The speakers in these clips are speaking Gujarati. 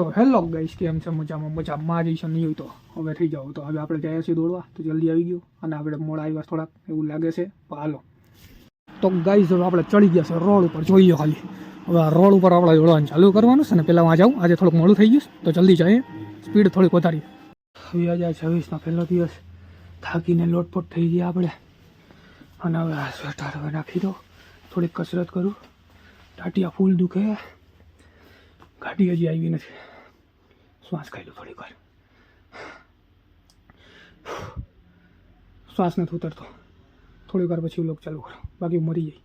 તો હેલો ગાઈસ, કેમ છે? મજામાં જઈશું નહીં હોય તો હવે થઈ જાવ. તો હવે આપણે જઈએ છીએ દોડવા, તો જલ્દી આવી ગયું અને આપણે મોડા આવ્યા થોડાક એવું લાગે છે. હાલો તો ગાઈસ, હવે આપણે ચડી ગયા છે રોડ ઉપર. જોઈએ ખાલી હવે આ રોડ ઉપર આપણે દોડવાનું ચાલુ કરવાનું છે ને. પહેલાં વાં જાઉં, આજે થોડુંક મોડું થઈ ગયું તો જલ્દી જઈએ, સ્પીડ થોડીક વધારી. 2026નો પહેલો દિવસ, થાકીને લોટપોટ થઈ ગયા આપણે. અને હવે આ સ્વેટર હવે નાખી દો, થોડીક કસરત કરું. ટાટિયા ફૂલ દુખે, ગાડી હજી આવી નથી. શ્વાસ ખાઈ લો થોડીક વાર, શ્વાસ નથી ઉતરતો. થોડીક વાર પછી વ્લોગ ચાલુ કરો, બાકી મરી જાય.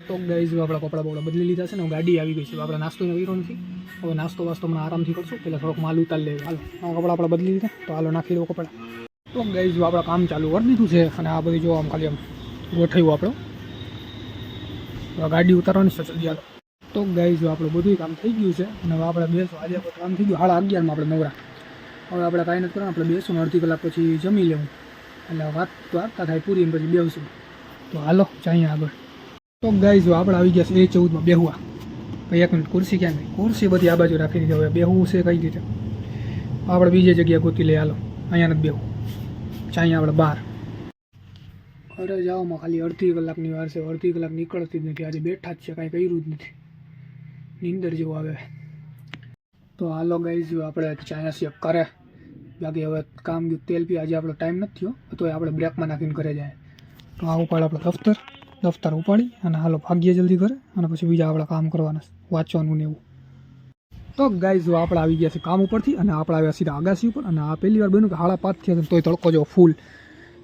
તો ગાઈસ, આપણા કપડાં બપડા બદલી લીધા છે ને, ગાડી આવી ગઈ છે. આપણે નાસ્તો કર્યો નથી, હવે નાસ્તો વાસ્તો હમણાં આરામથી કરશું. પહેલાં થોડોક માલ ઉતારી લેવું. હાલો, આ કપડાં આપણે બદલી લીધા, તો હાલો નાખી દો કપડાં. તો ગાઈસ, આપણે કામ ચાલુ કરી દીધું છે અને આ બધું જો આમ ખાલી આમ ગોઠવ્યું આપણો. ગાડી ઉતારવાની છે, જલ્દી હાલો. તો ગાઈસ, આપણું બધું કામ થઈ ગયું છે અને હવે આપણે બેસું. આજે આપણે કામ થઈ ગયું 11:30 આપણે નવરા. હવે આપણે કાંઈ નથી કરવાનું, આપણે બેસું અડધી કલાક પછી જમી લેવું. એટલે વાત તો વાર્તા થાય પૂરી, પછી બેસું. તો હાલો જઈએ આગળ. તો ગાઈસ, આપણે આવી ગયા છે A14માં બેહવા. ભાઈ એક મિનિટ, ખુરશી ક્યાં ગઈ? ખુરશી બધી આ બાજુ રાખી દીધી. હવે બેહવું છે કઈ રીતે? આપણે બીજી જગ્યાએ ગોતી લઈએ. હાલો, અહીંયા નથી બેહવું, જઈએ આપણે બહાર. ઘરે જવામાં ખાલી અડધી કલાકની વાર છે. અડધી કલાક નીકળતી જ નથી. આજે બેઠા જ છે, કાંઈ કર્યું જ નથી. નીંદર જેવું આવે. તો હાલો ગાઈસ, આપણે ચાયા છીએ કરે. બાકી હવે કામ ગયું, તેલ પી. આજે આપણો ટાઈમ નથી થયો, તો આપણે બ્રેકમાં નાખીને ઘરે જાય. તો આ ઉપાડ આપણે દફતર ઉપાડી અને હાલો ભાગીએ જલ્દી ઘરે. અને પછી બીજા આપણે કામ કરવાના, વાંચવાનું ને એવું. તો ગાઈસ, આપણે આવી ગયા છે કામ ઉપરથી અને આપણે આવ્યા સીધા આગાસી ઉપર. અને આ પહેલી વાર બન્યું કે 5:30 થયા છે તોય તડકો જો ફૂલ.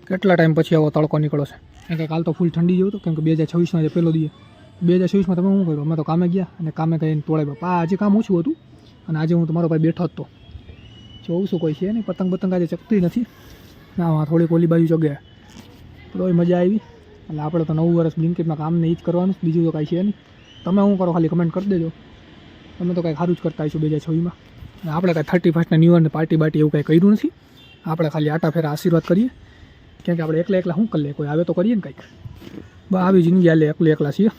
કેટલા ટાઈમ પછી આવો તડકો નીકળો છે? કેમ કે કાલ તો ફૂલ ઠંડી જેવું હતું, કેમ કે 2026માં જે પહેલો દિવસ. 2026માં તમે શું કર્યું? અમે તો કામે ગયા અને કામે કહીને તોડાય. બાપા આજે કામ ઓછું હતું અને આજે હું તમારો ભાઈ બેઠો જ તો. જોઉં છું કોઈ છે નહીં, પતંગ આજે ચકતી નથી. ના, થોડીક ઓલી બાજુ જગ્યાએ તોય મજા આવી. એટલે આપણે તો 9 વર્ષ બ્લિંકિટમાં કામ ને એ જ કરવાનું, બીજું તો કાંઈ છે નહીં. તમે શું કરો ખાલી કમેન્ટ કરી દેજો. તમે તો કાંઈ સારું જ કરતા આવીશું 2026માં. અને આપણે કાંઈ 31st ન્યૂ યરની પાર્ટી એવું કાંઈ કર્યું નથી. આપણે ખાલી આટા ફેરા આશીર્વાદ કરીએ. કેમ કે આપણે એકલા શું કરી લે, કોઈ આવે તો કરીએ ને કંઈક. બસ આવી જિંદગી હાલે, એકલા છીએ.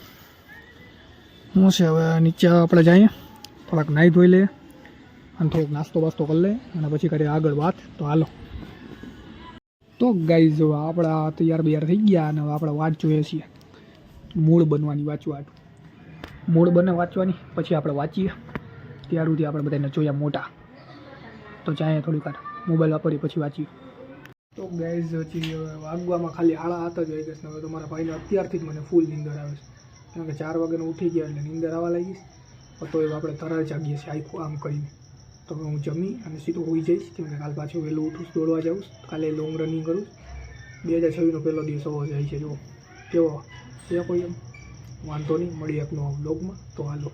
શું છે હવે નીચે આપણે જઈએ, થોડાક નાહી ધોઈ લઈએ અને થોડોક નાસ્તો વાસ્તો કરી લઈએ અને પછી કરીએ આગળ વાત. તો હાલો. તો ગાઈઝ, જો આપણા તૈયાર થઈ ગયા અને આપણે વાટ જોઈએ છીએ. મૂળ બનવાની વાંચવાની પછી આપણે વાંચીએ. ત્યાર સુધી આપણે બધાને જોયા મોટા. તો ચાએ થોડીક વાર મોબાઈલ વાપરીએ પછી વાંચીએ. તો ગાઈઝ, હજી વાગવામાં ખાલી 7:30 જ વાગી ગઈ. હવે તો મારા ભાઈને અત્યારથી જ મને ફૂલ નીંદર આવે છે. કેમ કે 4 વાગ્યાનો ઉઠી ગયા એટલે નીંદર આવવા લાગી. તો આપણે તરત જાગીએ છીએ આખું આમ કરીને. તો હું જમી અને સીધું હોઈ જઈશ, કેમ કે કાલ પાછું વહેલું ઉઠું, દોડવા જાઉં. કાલે લોંગ રનિંગ કરું. 2026નો પહેલો દિવસ હોવો જાય છે. જો કેવો છે કોઈ એમ વાંધો નહીં. મળીએ એક નવા બ્લોગમાં. તો હાલો.